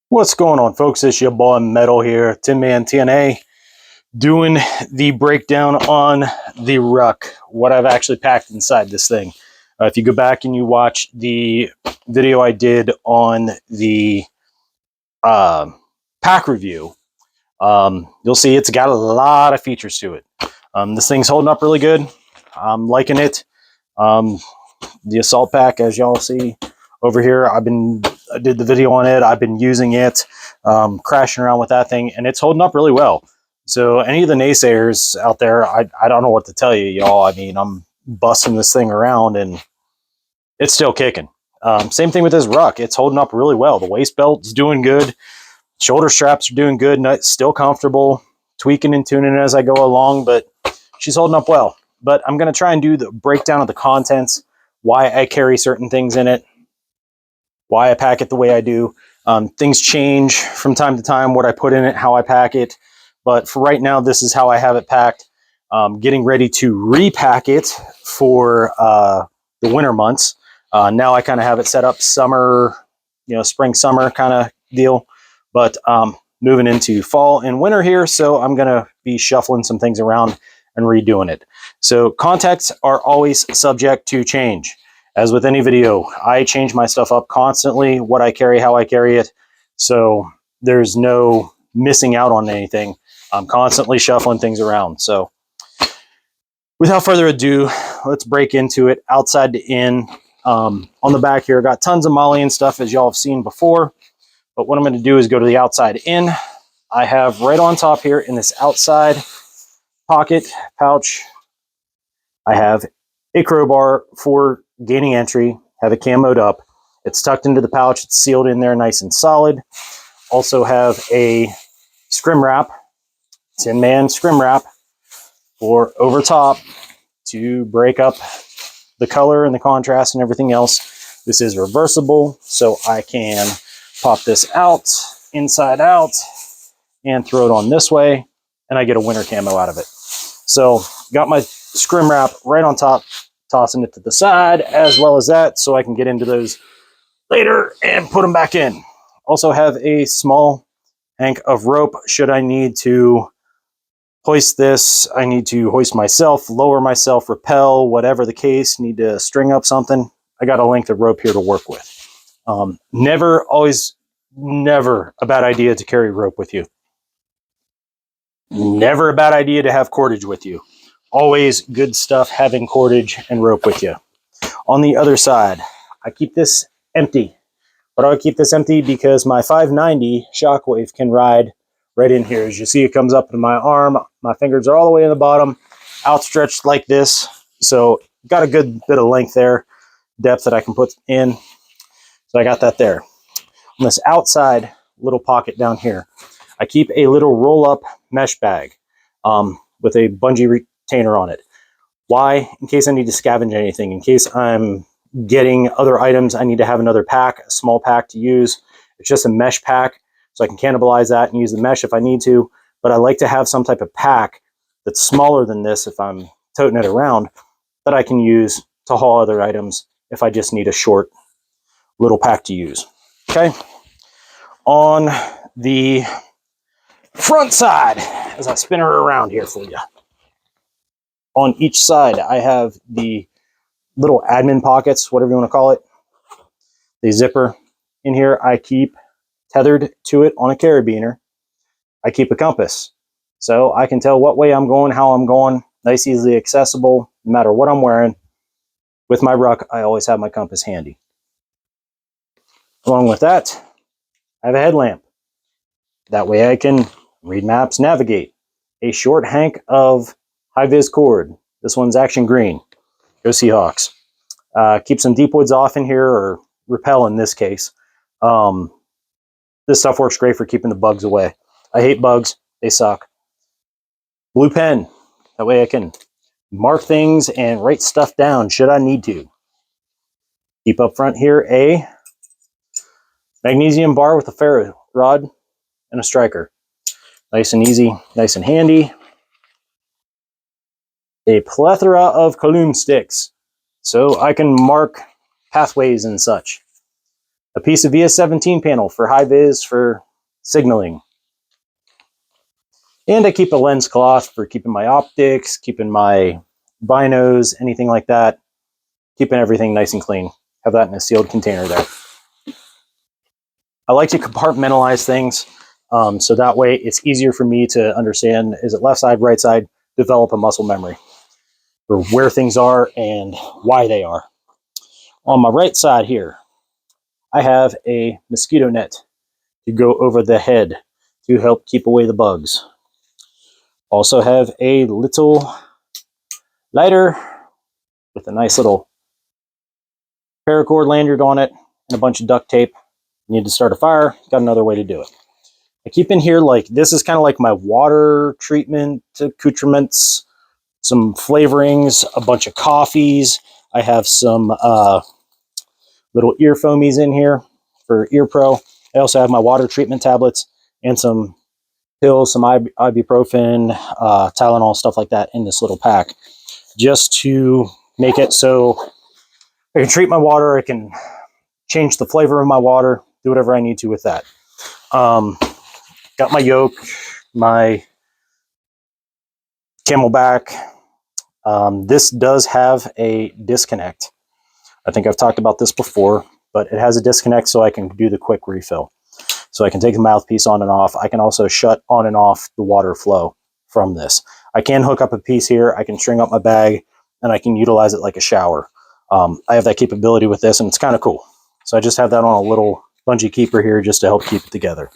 What's going on, folks? It's your boy Metal here, TinMan-TNA, doing the breakdown on the Ruck, what I've actually packed inside this thing. If you go back and you watch the video I did on the pack review, you'll see it's got a lot of features to it. This thing's holding up really good. I'm liking it. The assault pack, as y'all see over here, I did the video on it. I've been using it, crashing around with that thing, and it's holding up really well. So any of the naysayers out there, I don't know what to tell you, y'all. I mean, I'm busting this thing around and it's still kicking. Same thing with this Ruck. It's holding up really well. The waist belt's doing good. Shoulder straps are doing good. Still comfortable. Tweaking and tuning as I go along, but she's holding up well. But I'm going to try and do the breakdown of the contents, why I carry certain things in it, why I pack it the way I do. Things change from time to time, what I put in it, how I pack it. But for right now, this is how I have it packed. Getting ready to repack it for the winter months. Now I kind of have it set up summer, spring, summer kind of deal. But moving into fall and winter here, so I'm going to be shuffling some things around and redoing it. So contacts are always subject to change. As with any video, I change my stuff up constantly, what I carry, how I carry it. So there's no missing out on anything. I'm constantly shuffling things around. So without further ado, let's break into it outside to in. On the back here, I got tons of Molly and stuff, as y'all have seen before. But what I'm going to do is go to the outside in. I have right on top here in this outside pocket pouch, I have a crowbar for gaining entry, have it camoed up. It's tucked into the pouch. It's sealed in there nice and solid. Also have a scrim wrap, TinMan scrim wrap for over top to break up the color and the contrast and everything else. This is reversible, so I can pop this out, inside out, and throw it on this way, and I get a winter camo out of it. So got my scrim wrap right on top, tossing it to the side as well as that, so I can get into those later and put them back in. Also have a small hank of rope should I need to hoist this. I need to hoist myself, lower myself, rappel, whatever the case, need to string up something. I got a length of rope here to work with. Never a bad idea to carry rope with you. Never a bad idea to have cordage with you. Always good stuff having cordage and rope with you. On the other side, I keep this empty. Why do I keep this empty? Because my 590 Shockwave can ride right in here. As you see, it comes up to my arm. My fingers are all the way in the bottom, outstretched like this. So got a good bit of length there, depth that I can put in. So I got that there. On this outside little pocket down here, I keep a little roll-up mesh bag with a bungee retainer on it. Why? In case I need to scavenge anything, in case I'm getting other items, I need to have another pack, a small pack to use. It's just a mesh pack, so I can cannibalize that and use the mesh if I need to. But I like to have some type of pack that's smaller than this if I'm toting it around, that I can use to haul other items if I just need a short little pack to use. Okay. On the front side, as I spin her around here for you, on each side I have the little admin pockets, whatever you want to call it, the zipper. In here I keep tethered to it on a carabiner. I keep a compass, so I can tell what way I'm going, how I'm going. Nice, easily accessible, no matter what I'm wearing. With my Ruck, I always have my compass handy. Along with that, I have a headlamp. That way I can read maps, navigate. A short hank of high-vis cord. This one's Action Green. Go Seahawks. Keep some deep woods off in here, or repel in this case. This stuff works great for keeping the bugs away. I hate bugs. They suck. Blue pen. That way I can mark things and write stuff down should I need to. Keep up front here a magnesium bar with a ferro rod and a striker. Nice and easy, nice and handy. A plethora of Cologne sticks, so I can mark pathways and such. a piece of VS17 panel for high vis for signaling. And I keep a lens cloth for keeping my optics, keeping my binos, anything like that. Keeping everything nice and clean. Have that in a sealed container there. I like to compartmentalize things so that way it's easier for me to understand, is it left side, right side, develop a muscle memory for where things are and why they are. On my right side here, I have a mosquito net to go over the head to help keep away the bugs. Also have a little lighter with a nice little paracord lanyard on it and a bunch of duct tape. You need to start a fire, got another way to do it. I keep in here, like, this is kind of like my water treatment accoutrements, some flavorings, a bunch of coffees. I have some little ear foamies in here for Ear Pro. I also have my water treatment tablets and some pills, some ibuprofen, Tylenol, stuff like that in this little pack, just to make it so I can treat my water, I can change the flavor of my water, do whatever I need to with that. Got my yoke, my Camelback. This does have a disconnect. I think I've talked about this before, but it has a disconnect so I can do the quick refill. So I can take the mouthpiece on and off. I can also shut on and off the water flow from this. I can hook up a piece here. I can string up my bag and I can utilize it like a shower. I have that capability with this and it's kind of cool. So I just have that on a little bungee keeper here just to help keep it together.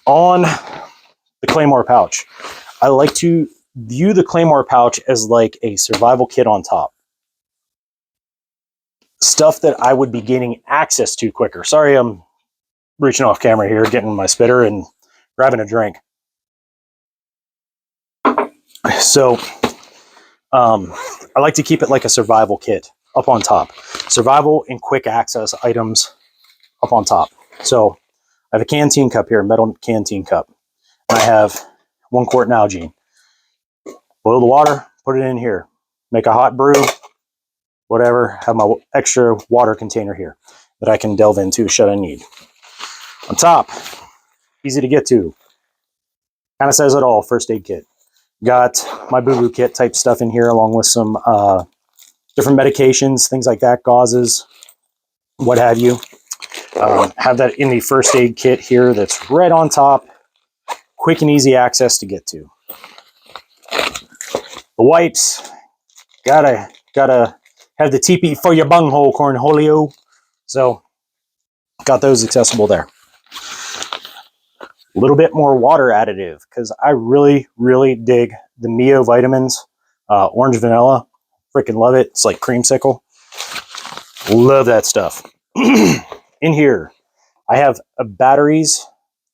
On the Claymore pouch, I like to view the Claymore pouch as like a survival kit on top. Stuff that I would be gaining access to quicker. Sorry, I'm reaching off camera here, getting my spitter and grabbing a drink. So I like to keep it like a survival kit up on top. Survival and quick access items up on top. So I have a canteen cup here, a metal canteen cup. And I have 1 quart Nalgene. Boil the water, put it in here. Make a hot brew, whatever. Have my extra water container here that I can delve into should I need. On top, easy to get to. Kind of says it all, first aid kit. Got my boo-boo kit type stuff in here along with some different medications, things like that, gauzes, what have you. Have that in the first aid kit here that's right on top. Quick and easy access to get to. The wipes, gotta have the teepee for your bunghole, cornholio. So, got those accessible there. A little bit more water additive because I really, really dig the Mio vitamins. Orange vanilla, freaking love it. It's like creamsicle. Love that stuff. In here, I have batteries,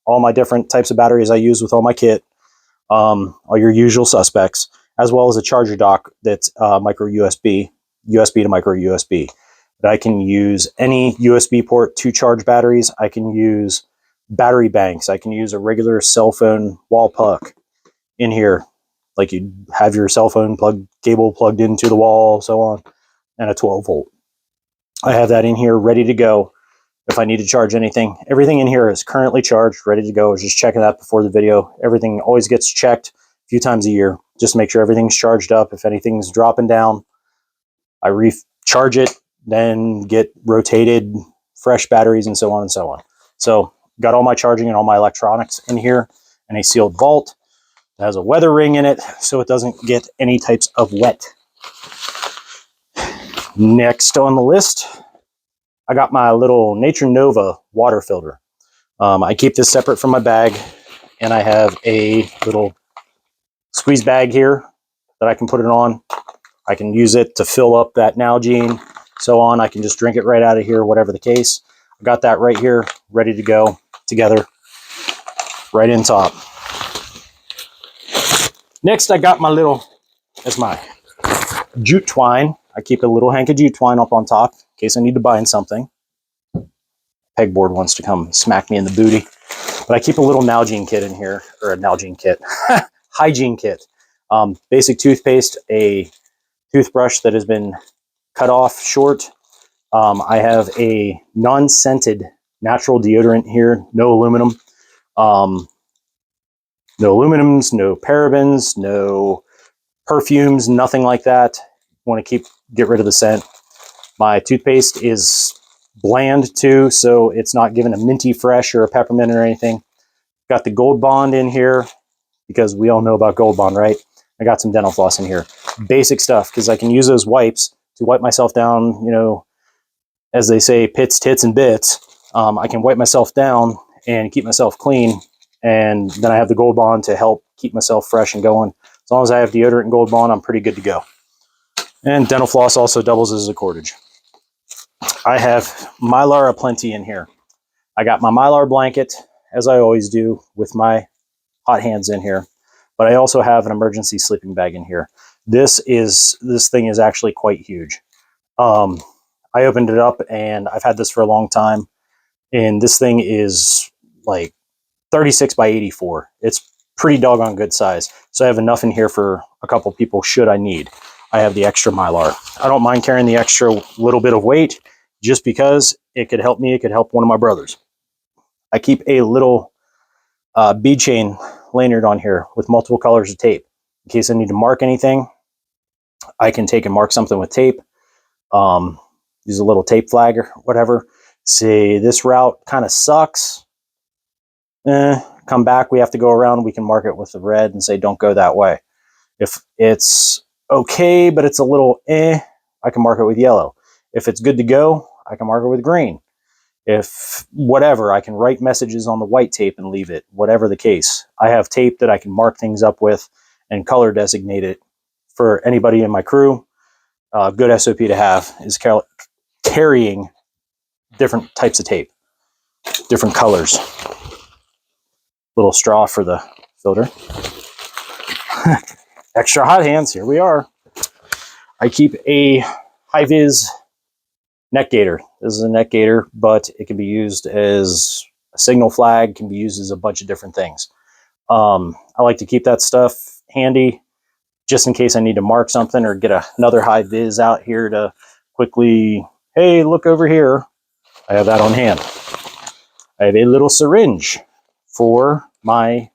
all my different types of batteries I use with all my kit, all your usual suspects, as well as a charger dock that's micro USB, USB to micro USB. That I can use any USB port to charge batteries. I can use battery banks. I can use a regular cell phone wall puck in here, like you have your cell phone cable plugged into the wall, so on, and a 12 volt. I have that in here ready to go if I need to charge anything. Everything in here is currently charged, ready to go. I was just checking that before the video. Everything always gets checked a few times a year, just to make sure everything's charged up. If anything's dropping down, I recharge it, then get rotated, fresh batteries, and so on and so on. So got all my charging and all my electronics in here in a sealed vault. It has a weather ring in it so it doesn't get any types of wet. Next on the list, I got my little Nature Nova water filter. I keep this separate from my bag, and I have a little squeeze bag here that I can put it on. I can use it to fill up that Nalgene, so on. I can just drink it right out of here, whatever the case. I got that right here, ready to go together, right in top. Next, I got my little, that's my jute twine. I keep a little hank of jute twine up on top in case I need to bind something. Pegboard wants to come smack me in the booty. But I keep a little Nalgene kit in here, or a Nalgene kit, hygiene kit. Basic toothpaste, a toothbrush that has been cut off short, I have a non-scented natural deodorant here, no aluminum. No aluminums, no parabens, no perfumes, nothing like that. Want to get rid of the scent. My toothpaste is bland too, so it's not giving a minty fresh or a peppermint or anything. Got the Gold Bond in here because we all know about Gold Bond, right? I got some dental floss in here. Basic stuff, because I can use those wipes to wipe myself down, you know, as they say, pits, tits, and bits. I can wipe myself down and keep myself clean, and then I have the Gold Bond to help keep myself fresh and going. As long as I have deodorant and Gold Bond, I'm pretty good to go. And dental floss also doubles as a cordage. I have Mylar aplenty in here. I got my Mylar blanket, as I always do, with my hot hands in here. But I also have an emergency sleeping bag in here. This thing is actually quite huge. I opened it up and I've had this for a long time. And this thing is like 36 by 84. It's pretty doggone good size. So I have enough in here for a couple people should I need. I have the extra Mylar. I don't mind carrying the extra little bit of weight just because it could help me. It could help one of my brothers. I keep a little bead chain lanyard on here with multiple colors of tape. In case I need to mark anything, I can take and mark something with tape. Use a little tape flag or whatever. Say this route kind of sucks. Come back, we have to go around. We can mark it with the red and say don't go that way. If it's okay, but it's a little I can mark it with yellow. If it's good to go, I can mark it with green. If whatever, I can write messages on the white tape and leave it, whatever the case. I have tape that I can mark things up with and color designate it for anybody in my crew. Good SOP to have is carrying different types of tape, different colors. Little straw for the filter. Extra hot hands, here we are. I keep a high-vis neck gaiter. This is a neck gaiter, but it can be used as a signal flag, can be used as a bunch of different things. I like to keep that stuff handy just in case I need to mark something or get another high-vis out here to quickly, hey, look over here. I have that on hand. I have a little syringe for my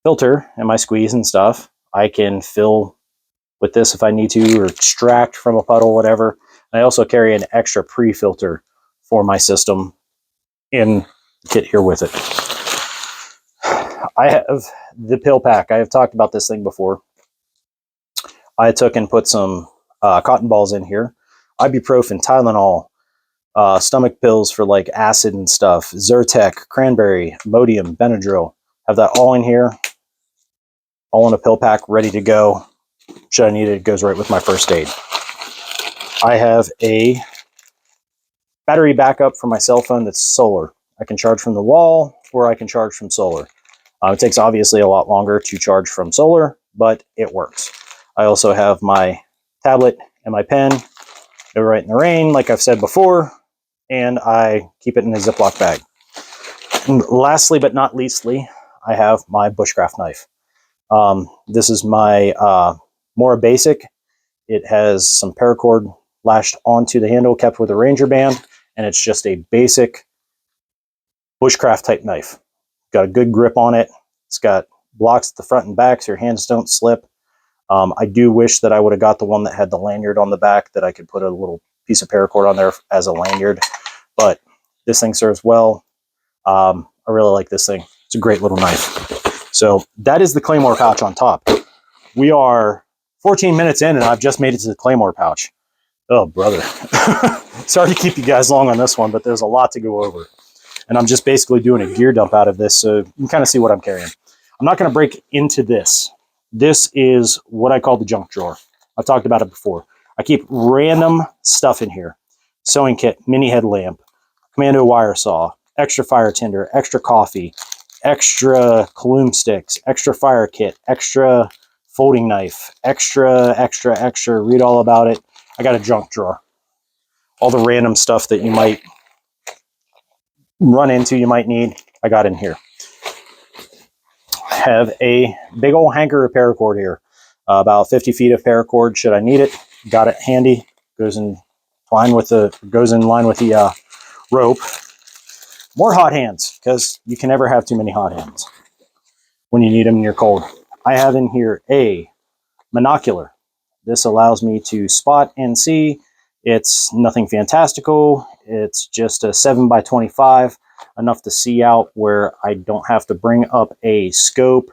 filter and my squeeze and stuff. I can fill with this if I need to, or extract from a puddle, whatever. I also carry an extra pre-filter for my system in the kit here with it. I have the pill pack. I have talked about this thing before. I took and put some cotton balls in here. Ibuprofen, Tylenol, stomach pills for like acid and stuff, Zyrtec, cranberry, Imodium, Benadryl. Have that all in here, all in a pill pack, ready to go. Should I need it, it goes right with my first aid. I have a battery backup for my cell phone that's solar. I can charge from the wall or I can charge from solar. It takes obviously a lot longer to charge from solar, but it works. I also have my tablet and my pen. They're right in the rain, like I've said before, and I keep it in a Ziploc bag. And lastly, but not leastly, I have my bushcraft knife. This is my more basic. It has some paracord lashed onto the handle, kept with a Ranger band, and it's just a basic bushcraft type knife. Got a good grip on it. It's got blocks at the front and back so your hands don't slip. I do wish that I would have got the one that had the lanyard on the back that I could put a little piece of paracord on there as a lanyard, but this thing serves well. I really like this thing. It's a great little knife. So that is the Claymore pouch on top. We are 14 minutes in and I've just made it to the Claymore pouch. Oh, brother. Sorry to keep you guys long on this one, but there's a lot to go over. And I'm just basically doing a gear dump out of this, so you can kind of see what I'm carrying. I'm not going to break into this. This is what I call the junk drawer. I've talked about it before. I keep random stuff in here. Sewing kit, mini headlamp, commando wire saw, extra fire tinder, extra coffee, extra Coloom sticks, extra fire kit, extra folding knife, extra, read all about it. I got a junk drawer. All the random stuff that you might run into, you might need, I got in here. I have a big old hanker of paracord here. About 50 feet of paracord should I need it. Got it handy. Goes in goes in line with the rope. More hot hands, because you can never have too many hot hands when you need them and you're cold. I have in here a monocular. This allows me to spot and see. It's nothing fantastical. It's just a 7x25, enough to see out where I don't have to bring up a scope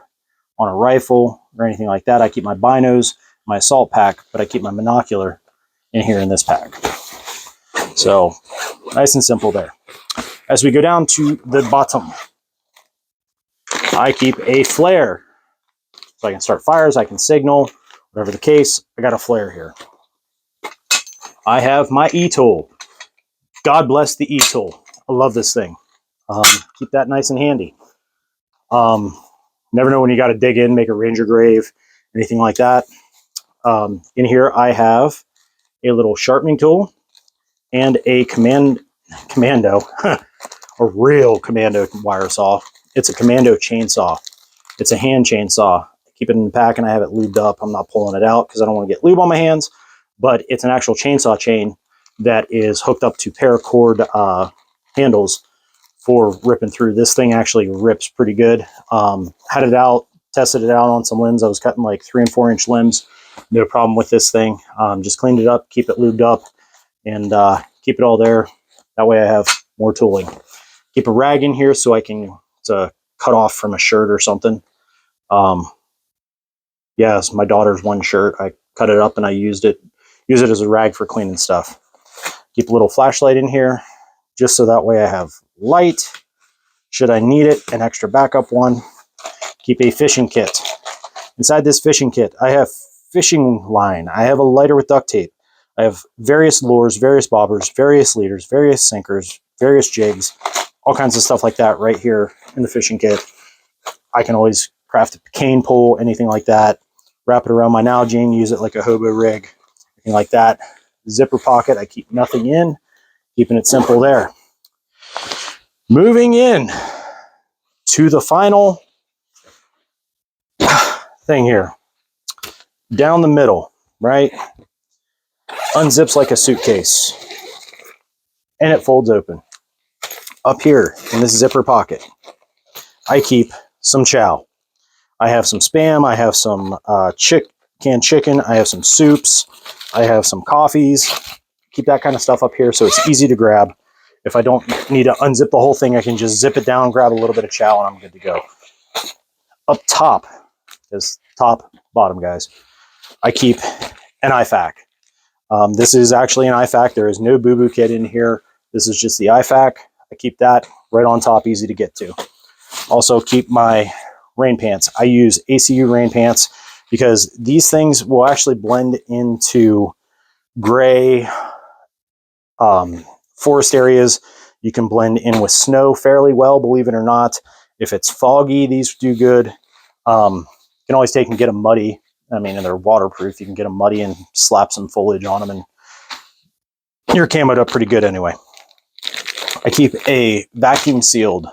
on a rifle or anything like that. I keep my binos, my assault pack, but I keep my monocular in here in this pack. So nice and simple there. As we go down to the bottom, I keep a flare. So I can start fires, I can signal, whatever the case, I got a flare here. I have my E-tool. God bless the E-tool. I love this thing. Keep that nice and handy. Never know when you got to dig in, make a ranger grave, anything like that. In here I have a little sharpening tool and a commando, a real commando wire saw. It's a commando chainsaw. It's a hand chainsaw. I keep it in the pack and I have it lubed up. I'm not pulling it out because I don't want to get lube on my hands, but it's an actual chainsaw chain that is hooked up to paracord handles for ripping through. This thing actually rips pretty good. Had it out, tested it out on some limbs. I was cutting like 3 and 4 inch limbs. No problem with this thing. Just cleaned it up, keep it lubed up, and keep it all there. That way I have more tooling. Keep a rag in here so I can cut off from a shirt or something. Yes, my daughter's one shirt. I cut it up and I use it as a rag for cleaning stuff. Keep a little flashlight in here just so that way I have light should I need it, an extra backup one. Keep a fishing kit. Inside this fishing kit, I have fishing line. I have a lighter with duct tape. I have various lures, various bobbers, various leaders, various sinkers, various jigs, all kinds of stuff like that right here in the fishing kit. I can always craft a cane pole, anything like that. Wrap it around my Nalgene, use it like a hobo rig, anything like that. Zipper pocket, I keep nothing in, keeping it simple there. Moving in to the final thing here. Down the middle, right? Unzips like a suitcase. And it folds open. Up here in this zipper pocket, I keep some chow. I have some Spam, I have some canned chicken, I have some soups, I have some coffees. Keep that kind of stuff up here so it's easy to grab. If I don't need to unzip the whole thing, I can just zip it down, grab a little bit of chow, and I'm good to go. Up top, is top, bottom, guys, I keep an IFAK. This is actually an IFAK. There is no boo-boo kit in here. This is just the IFAK. I keep that right on top, easy to get to. Also keep my rain pants. I use ACU rain pants because these things will actually blend into gray forest areas. You can blend in with snow fairly well, believe it or not. If it's foggy, these do good. You can always take and get them muddy. I mean, and they're waterproof. You can get them muddy and slap some foliage on them and you're camoed up pretty good anyway. I keep a vacuum sealed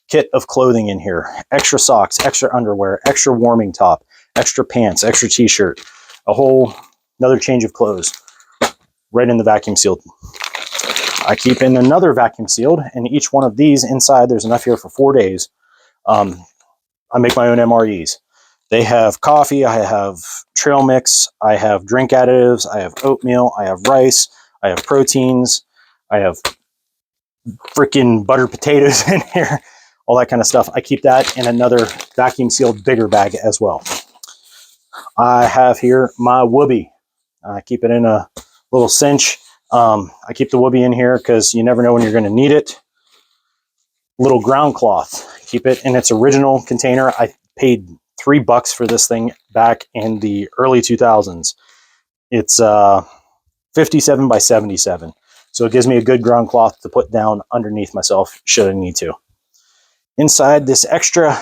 kit of clothing in here. Extra socks, extra underwear, extra warming top, extra pants, extra t-shirt, another change of clothes right in the vacuum sealed. I keep in another vacuum sealed, and each one of these inside, there's enough here for 4 days. I make my own MREs. They have coffee, I have trail mix, I have drink additives, I have oatmeal, I have rice, I have proteins, I have freaking buttered potatoes in here, all that kind of stuff. I keep that in another vacuum sealed bigger bag as well. I have here my whoopee. I keep it in a little cinch. I keep the whoopee in here because you never know when you're going to need it. Little ground cloth. Keep it in its original container. I paid $3 for this thing back in the early 2000s. It's 57 by 77. So it gives me a good ground cloth to put down underneath myself should I need to. Inside this extra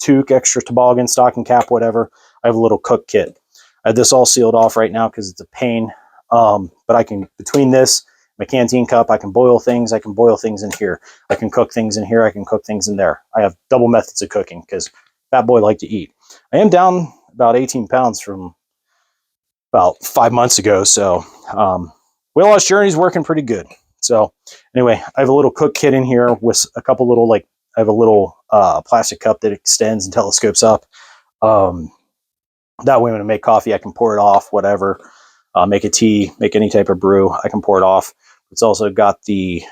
toque, extra toboggan, stocking cap, whatever, I have a little cook kit. I have this all sealed off right now because it's a pain. But I can, between this, my canteen cup, I can boil things. I can boil things in here. I can cook things in here. I can cook things in there. I have double methods of cooking because fat boy like to eat. I am down about 18 pounds from about 5 months ago. So weight loss journey is working pretty good. So anyway, I have a little cook kit in here with a couple little, like, I have a little plastic cup that extends and telescopes up. That way when I make coffee, I can pour it off, whatever, make a tea, make any type of brew, I can pour it off. It's also got the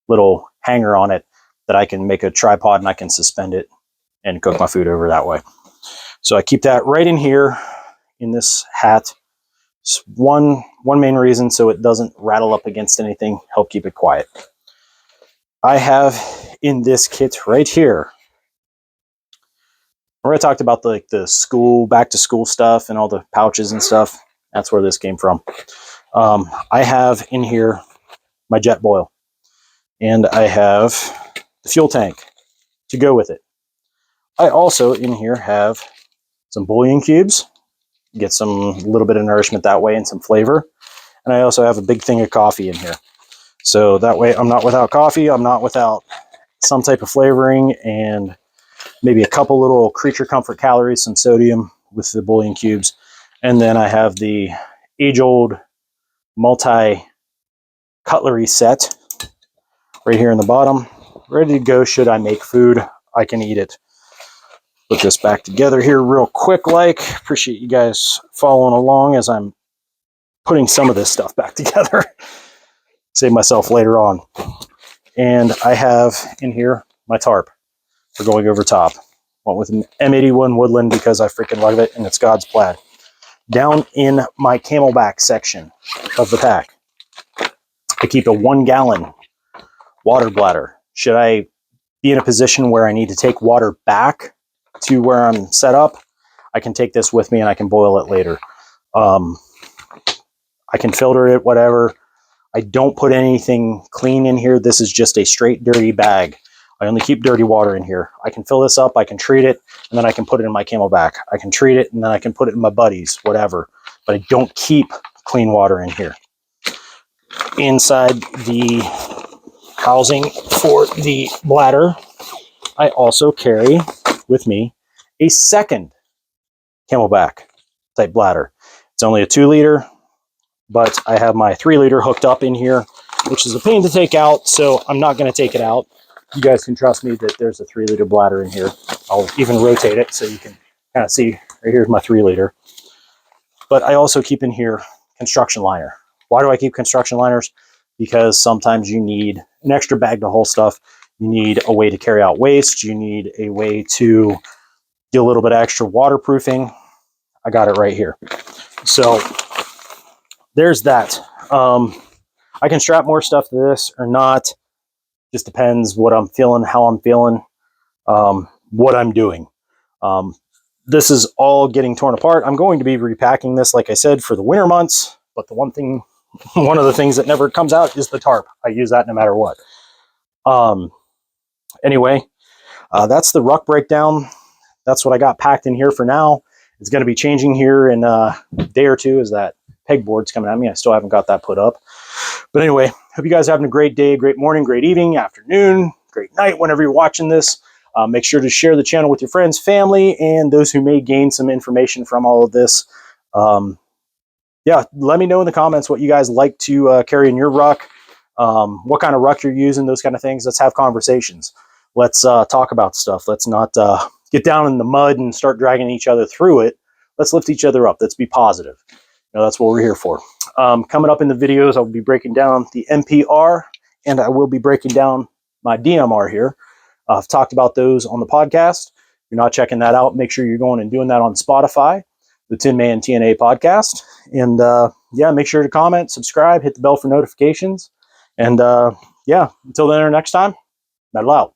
little hanger on it that I can make a tripod and I can suspend it and cook my food over that way. So I keep that right in here in this hat. It's one main reason, so it doesn't rattle up against anything, help keep it quiet. I have in this kit right here, where I talked about the school, back to school stuff and all the pouches and stuff. That's where this came from. I have in here my jet boil, and I have the fuel tank to go with it. I also in here have some bouillon cubes, get some little bit of nourishment that way and some flavor. And I also have a big thing of coffee in here. So that way I'm not without coffee, I'm not without some type of flavoring, and maybe a couple little creature comfort calories, some sodium with the bouillon cubes. And then I have the age-old multi-cutlery set right here in the bottom, ready to go should I make food. I can eat it. Put this back together here real quick, like. Appreciate you guys following along as I'm putting some of this stuff back together. Save myself later on. And I have in here my tarp for going over top. Went with an M81 Woodland because I freaking love it, and it's God's plaid. Down in my Camelback section of the pack, I keep a 1 gallon water bladder. Should I be in a position where I need to take water back to where I'm set up, I can take this with me and I can boil it later. I can filter it, whatever. I don't put anything clean in here. This is just a straight dirty bag. I only keep dirty water in here. I can fill this up, I can treat it, and then I can put it in my Camelback. I can treat it, and then I can put it in my buddies, whatever. But I don't keep clean water in here. Inside the housing for the bladder, I also carry with me a second Camelback type bladder. It's only a 2 liter, but I have my 3 liter hooked up in here, which is a pain to take out, so I'm not going to take it out. You guys can trust me that there's a 3 liter bladder in here. I'll even rotate it so you can kind of see. Right here's my 3 liter. But I also keep in here construction liner. Why do I keep construction liners? Because sometimes you need an extra bag to hold stuff. You need a way to carry out waste. You need a way to do a little bit of extra waterproofing. I got it right here. So there's that. I can strap more stuff to this or not. Just depends what I'm feeling, how I'm feeling, what I'm doing. This is all getting torn apart. I'm going to be repacking this, like I said, for the winter months. But the one of the things that never comes out is the tarp. I use that no matter what. Anyway, that's the Ruck breakdown. That's what I got packed in here for now. It's going to be changing here in a day or two as that pegboard's coming at me. I still haven't got that put up. But anyway, hope you guys are having a great day, great morning, great evening, afternoon, great night, whenever you're watching this. Make sure to share the channel with your friends, family, and those who may gain some information from all of this. Yeah, let me know in the comments what you guys like to carry in your ruck, what kind of ruck you're using, those kind of things. Let's have conversations. Let's talk about stuff. Let's not get down in the mud and start dragging each other through it. Let's lift each other up. Let's be positive. You know, that's what we're here for. Coming up in the videos, I'll be breaking down the MPR, and I will be breaking down my DMR here. I've talked about those on the podcast. If you're not checking that out, make sure you're going and doing that on Spotify, the Tin Man TNA podcast. And yeah, make sure to comment, subscribe, hit the bell for notifications. And yeah, until then or next time, metal out.